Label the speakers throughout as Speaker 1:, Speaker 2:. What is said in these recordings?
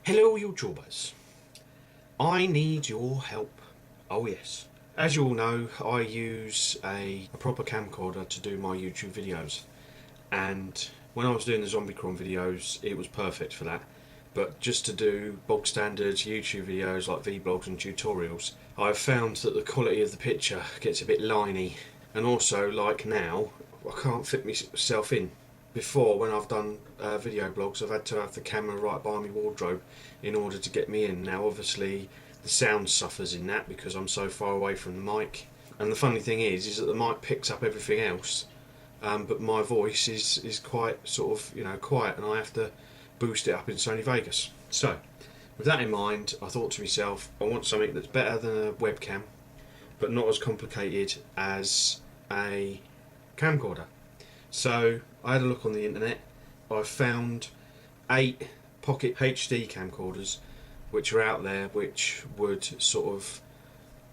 Speaker 1: Hello YouTubers, I need your help. Oh yes. As you all know, I use a proper camcorder to do my YouTube videos, and when I was doing the zombie crawl videos it was perfect for that, but just to do bog standard YouTube videos like vlogs and tutorials, I've found that the quality of the picture gets a bit liney, and also like now I can't fit myself in. Before, when I've done video blogs, I've had to have the camera right by my wardrobe in order to get me in. Now obviously the sound suffers in that because I'm so far away from the mic, and the funny thing is that the mic picks up everything else, but my voice is quite sort of, you know, quiet, and I have to boost it up in Sony Vegas. So with that in mind, I thought to myself, I want something that's better than a webcam but not as complicated as a camcorder. So I had a look on the internet. I found 8 pocket HD camcorders which are out there which would sort of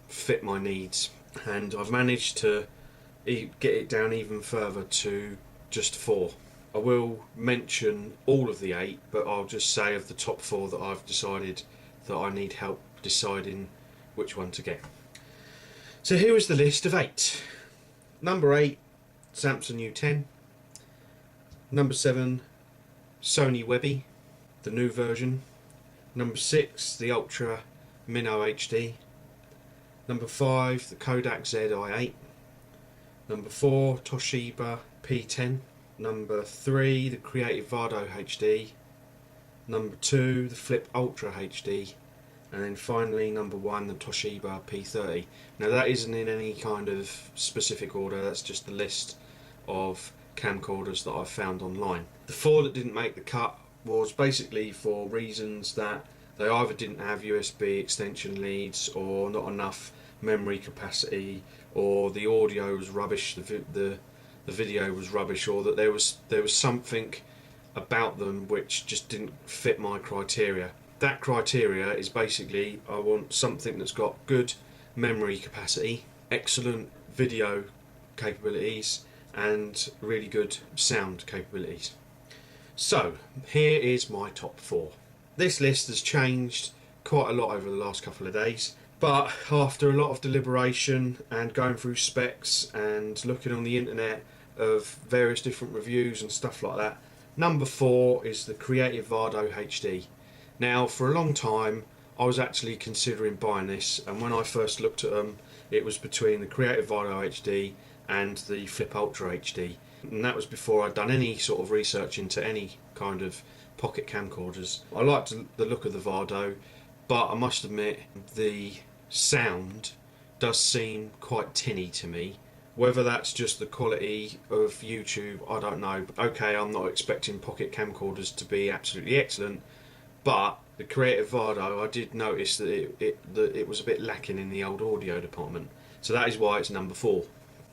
Speaker 1: fit my needs, and I've managed to get it down even further to just 4. I will mention all of the 8, but I'll just say of the top 4 that I've decided that I need help deciding which one to get. So here is the list of 8. Number 8, Samsung U10. Number 7, Sony Webbie, the new version. Number 6, the Ultra Mino HD. Number 5, the Kodak ZI8. Number 4, Toshiba P10. Number 3, the Creative Vado HD. Number 2, the Flip Ultra HD. And then finally number 1, the Toshiba P30. Now that isn't in any kind of specific order, that's just the list of camcorders that I've found online. The 4 that didn't make the cut was basically for reasons that they either didn't have USB extension leads, or not enough memory capacity, or the audio was rubbish, the video was rubbish, or that there was something about them which just didn't fit my criteria. That criteria is basically, I want something that's got good memory capacity, excellent video capabilities, and really good sound capabilities. So here is my top 4. This list has changed quite a lot over the last couple of days, but after a lot of deliberation and going through specs and looking on the internet of various different reviews and stuff like that, number 4 is the Creative Vado HD. Now for a long time I was actually considering buying this, and when I first looked at them it was between the Creative Vado HD and the Flip Ultra HD, and that was before I'd done any sort of research into any kind of pocket camcorders. I liked the look of the Vado, but I must admit the sound does seem quite tinny to me. Whether that's just the quality of YouTube, I don't know. Okay, I'm not expecting pocket camcorders to be absolutely excellent, but the Creative Vado, I did notice that it was a bit lacking in the old audio department. So that is why it's number 4.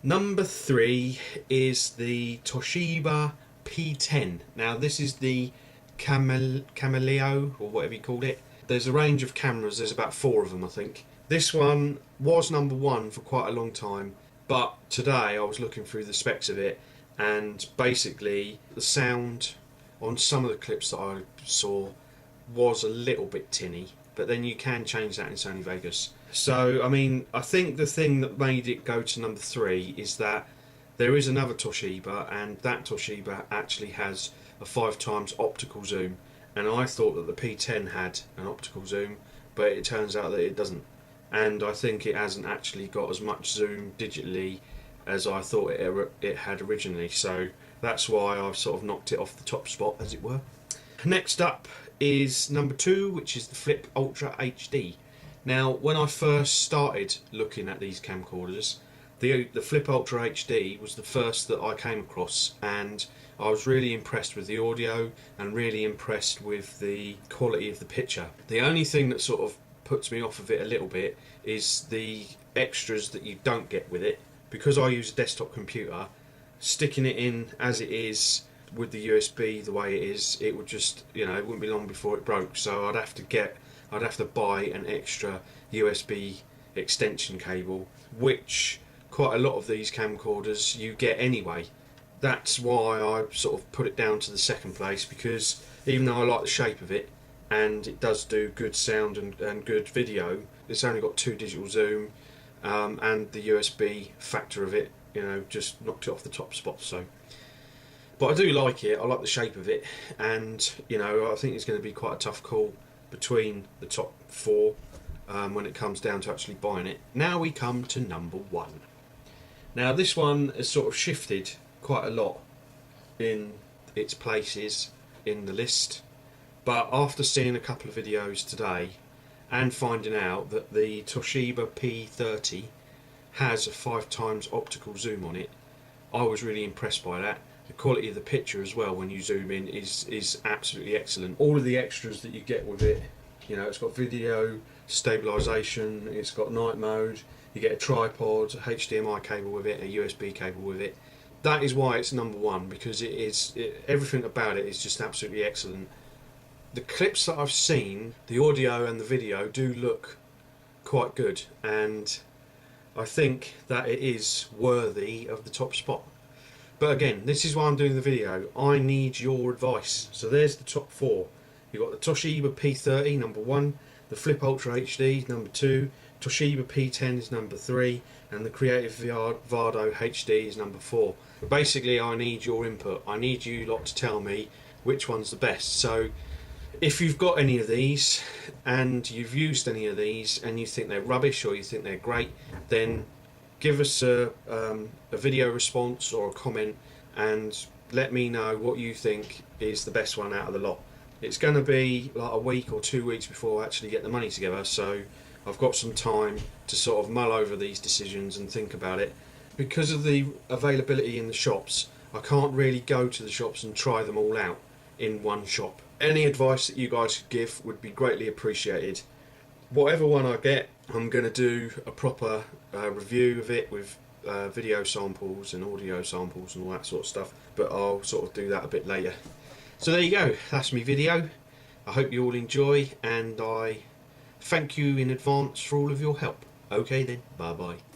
Speaker 1: Number 3 is the Toshiba P10. Now this is the Camileo, or whatever you called it. There's a range of cameras, there's about 4 of them I think. This one was number 1 for quite a long time, but today I was looking through the specs of it, and basically the sound on some of the clips that I saw was a little bit tinny, but then you can change that in Sony Vegas. So I mean, I think the thing that made it go to number 3 is that there is another Toshiba, and that Toshiba actually has a 5x optical zoom, and I thought that the P10 had an optical zoom, but it turns out that it doesn't, and I think it hasn't actually got as much zoom digitally as I thought it had originally, so that's why I've sort of knocked it off the top spot, as it were. Next up is number 2, which is the Flip Ultra HD. Now when I first started looking at these camcorders, the Flip Ultra HD was the first that I came across, and I was really impressed with the audio and really impressed with the quality of the picture. The only thing that sort of puts me off of it a little bit is the extras that you don't get with it. Because I use a desktop computer, sticking it in as it is with the USB the way it is, it would just, you know, it wouldn't be long before it broke, so I'd have to buy an extra USB extension cable, which quite a lot of these camcorders you get anyway. That's why I sort of put it down to the second place, because even though I like the shape of it, and it does do good sound and good video. It's only got 2 digital zoom, and the USB factor of it, you know, just knocked it off the top spot. So, but I do like it. I like the shape of it, and you know, I think it's going to be quite a tough call between the top 4 when it comes down to actually buying it. Now we come to number 1. Now this one has sort of shifted quite a lot in its places in the list, but after seeing a couple of videos today and finding out that the Toshiba P10 has a 5 times optical zoom on it, I was really impressed by that. The quality of the picture as well when you zoom in is absolutely excellent. All of the extras that you get with it, you know, it's got video stabilisation, it's got night mode, you get a tripod, a HDMI cable with it, a USB cable with it. That is why it's number 1, because everything about it is just absolutely excellent. The clips that I've seen, the audio and the video do look quite good, and I think that it is worthy of the top spot. But again, this is why I'm doing the video. I need your advice. So there's the top 4. You've got the Toshiba P30, number 1, the Flip Ultra HD, number 2, Toshiba P10 is number 3, and the Creative Vado HD is number 4. But basically, I need your input. I need you lot to tell me which one's the best. So if you've got any of these and you've used any of these and you think they're rubbish or you think they're great, then give us a video response or a comment and let me know what you think is the best one out of the lot. It's going to be like a week or 2 weeks before I actually get the money together, so I've got some time to sort of mull over these decisions and think about it. Because of the availability in the shops, I can't really go to the shops and try them all out in one shop. Any advice that you guys could give would be greatly appreciated. Whatever one I get, I'm going to do a proper review of it with video samples and audio samples and all that sort of stuff, but I'll sort of do that a bit later. So there you go, that's my video. I hope you all enjoy, and I thank you in advance for all of your help. Okay then, bye bye.